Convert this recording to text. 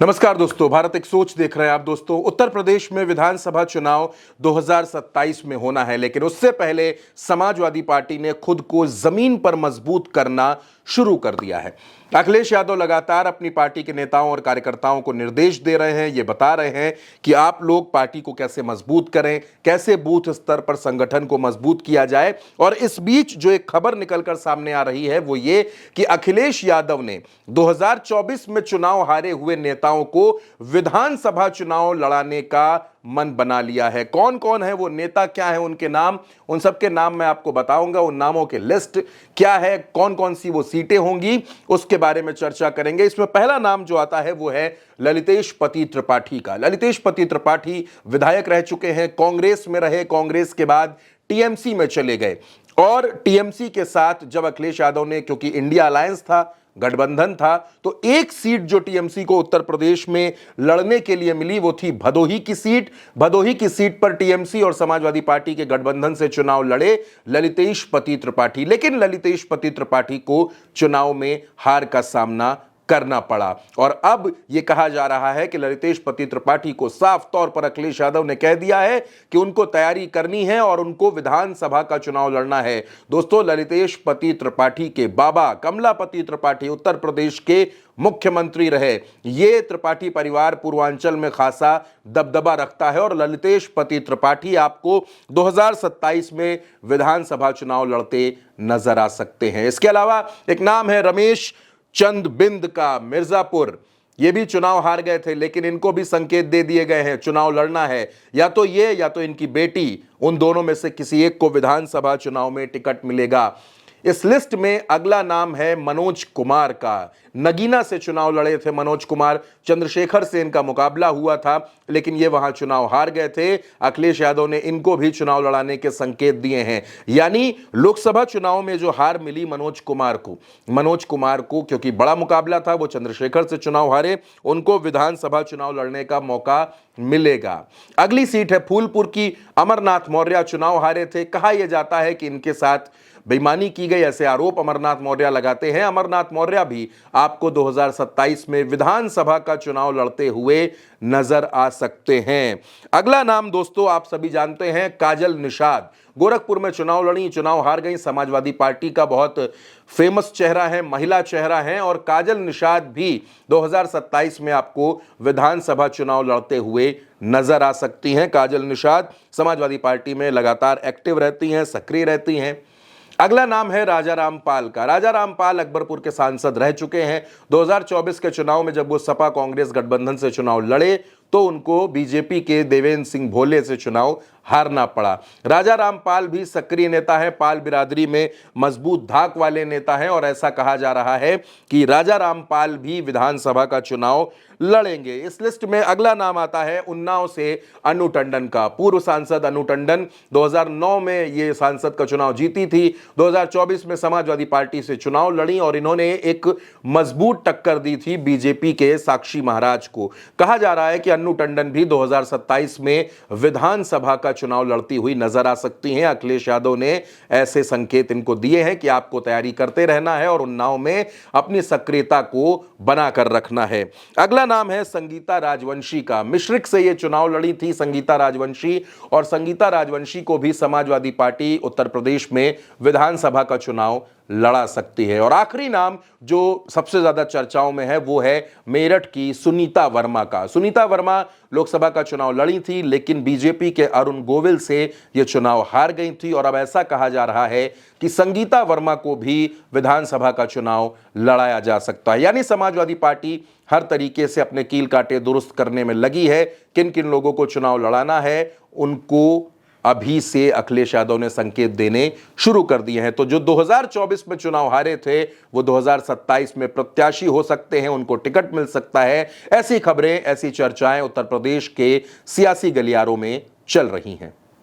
नमस्कार दोस्तों, भारत एक सोच देख रहे हैं आप दोस्तों। उत्तर प्रदेश में विधानसभा चुनाव 2027 में होना है, लेकिन उससे पहले समाजवादी पार्टी ने खुद को जमीन पर मजबूत करना शुरू कर दिया है। अखिलेश यादव लगातार अपनी पार्टी के नेताओं और कार्यकर्ताओं को निर्देश दे रहे हैं, ये बता रहे हैं कि आप लोग पार्टी को कैसे मजबूत करें, कैसे बूथ स्तर पर संगठन को मजबूत किया जाए। और इस बीच जो एक खबर निकलकर सामने आ रही है वो ये कि अखिलेश यादव ने 2024 में चुनाव हारे हुए नेताओं को विधानसभा चुनाव लड़ाने का मन बना लिया है। कौन कौन है वो नेता, क्या है उनके नाम, उन सबके नाम मैं आपको बताऊंगा। उन नामों की लिस्ट क्या है, कौन कौन सी वो सीटें होंगी, उसके बारे में चर्चा करेंगे। इसमें पहला नाम जो आता है वो है ललितेश पति त्रिपाठी का। ललितेश पति त्रिपाठी विधायक रह चुके हैं, कांग्रेस में रहे, कांग्रेस के बाद टीएमसी में चले गए। और टीएमसी के साथ जब अखिलेश यादव ने, क्योंकि इंडिया अलायंस था, गठबंधन था, तो एक सीट जो टीएमसी को उत्तर प्रदेश में लड़ने के लिए मिली वो थी भदोही की सीट। भदोही की सीट पर टीएमसी और समाजवादी पार्टी के गठबंधन से चुनाव लड़े ललितेश पति त्रिपाठी, लेकिन ललितेश पति त्रिपाठी को चुनाव में हार का सामना करना पड़ा। और अब यह कहा जा रहा है कि ललितेश पति त्रिपाठी को साफ तौर पर अखिलेश यादव ने कह दिया है कि उनको तैयारी करनी है और उनको विधानसभा का चुनाव लड़ना है। दोस्तों, ललितेश पति त्रिपाठी के बाबा कमलापति त्रिपाठी उत्तर प्रदेश के मुख्यमंत्री रहे। ये त्रिपाठी परिवार पूर्वांचल में खासा दबदबा रखता है और ललितेश पति त्रिपाठी आपको 2027 में विधानसभा चुनाव लड़ते नजर आ सकते हैं। इसके अलावा एक नाम है रमेश चंद बिंद का, मिर्जापुर। ये भी चुनाव हार गए थे, लेकिन इनको भी संकेत दे दिए गए हैं चुनाव लड़ना है, या तो ये या तो इनकी बेटी, उन दोनों में से किसी एक को विधानसभा चुनाव में टिकट मिलेगा। इस लिस्ट में अगला नाम है मनोज कुमार का। नगीना से चुनाव लड़े थे मनोज कुमार, चंद्रशेखर से इनका मुकाबला हुआ था, लेकिन ये वहां चुनाव हार गए थे। अखिलेश यादव ने इनको भी चुनाव लड़ाने के संकेत दिए हैं। यानी लोकसभा चुनाव में जो हार मिली मनोज कुमार को क्योंकि बड़ा मुकाबला था, वो चंद्रशेखर से चुनाव हारे, उनको विधानसभा चुनाव लड़ने का मौका मिलेगा। अगली सीट है फूलपुर की। अमरनाथ मौर्य चुनाव हारे थे। कहा यह जाता है कि इनके साथ बेईमानी की गई, ऐसे आरोप अमरनाथ मौर्य लगाते हैं। अमरनाथ मौर्य भी आपको 2027 में विधानसभा का चुनाव लड़ते हुए नजर आ सकते हैं। अगला नाम दोस्तों आप सभी जानते हैं, काजल निषाद। गोरखपुर में चुनाव लड़ी, चुनाव हार गई। समाजवादी पार्टी का बहुत फेमस चेहरा है, महिला चेहरा है, और काजल निषाद भी 2027 में आपको विधानसभा चुनाव लड़ते हुए नजर आ सकती हैं। काजल निषाद समाजवादी पार्टी में लगातार एक्टिव रहती हैं, सक्रिय रहती हैं। अगला नाम है राजा रामपाल का। राजा रामपाल अकबरपुर के सांसद रह चुके हैं। 2024 के चुनाव में जब वो सपा कांग्रेस गठबंधन से चुनाव लड़े तो उनको बीजेपी के देवेंद्र सिंह भोले से चुनाव हारना पड़ा। राजा रामपाल भी सक्रिय नेता है, पाल बिरादरी में मजबूत धाक वाले नेता हैं, और ऐसा कहा जा रहा है कि राजा रामपाल भी विधानसभा का चुनाव लड़ेंगे। इस लिस्ट में अगला नाम आता है उन्नाव से अनु टंडन का। पूर्व सांसद अनु टंडन 2009 में ये सांसद का चुनाव जीती थी। 2024 में समाजवादी पार्टी से चुनाव लड़ी और इन्होंने एक मजबूत टक्कर दी थी बीजेपी के साक्षी महाराज को। कहा जा रहा है कि अनु टंडन भी 2027 में विधानसभा का चुनाव लड़ती हुई नजर आ सकती हैं। अखिलेश यादव ने ऐसे संकेत इनको दिए हैं कि आपको तैयारी करते रहना है और उन्नाव में अपनी सक्रियता को बनाकर रखना है। अगला नाम है संगीता राजवंशी का। मिश्रिक से ये चुनाव लड़ी थी संगीता राजवंशी, और संगीता राजवंशी को भी समाजवादी पार्टी उत्तर प्रदेश में विधानसभा का चुनाव लड़ा सकती है। और आखिरी नाम जो सबसे ज्यादा चर्चाओं में है वो है मेरठ की सुनीता वर्मा का। सुनीता वर्मा लोकसभा का चुनाव लड़ी थी, लेकिन बीजेपी के अरुण गोविल से यह चुनाव हार गई थी, और अब ऐसा कहा जा रहा है कि संगीता वर्मा को भी विधानसभा का चुनाव लड़ाया जा सकता है। यानी समाजवादी पार्टी हर तरीके से अपने कील कांटे दुरुस्त करने में लगी है। किन किन लोगों को चुनाव लड़ाना है उनको अभी से अखिलेश यादव ने संकेत देने शुरू कर दिए हैं। तो जो 2024 में चुनाव हारे थे वो 2027 में प्रत्याशी हो सकते हैं, उनको टिकट मिल सकता है। ऐसी खबरें, ऐसी चर्चाएं उत्तर प्रदेश के सियासी गलियारों में चल रही हैं।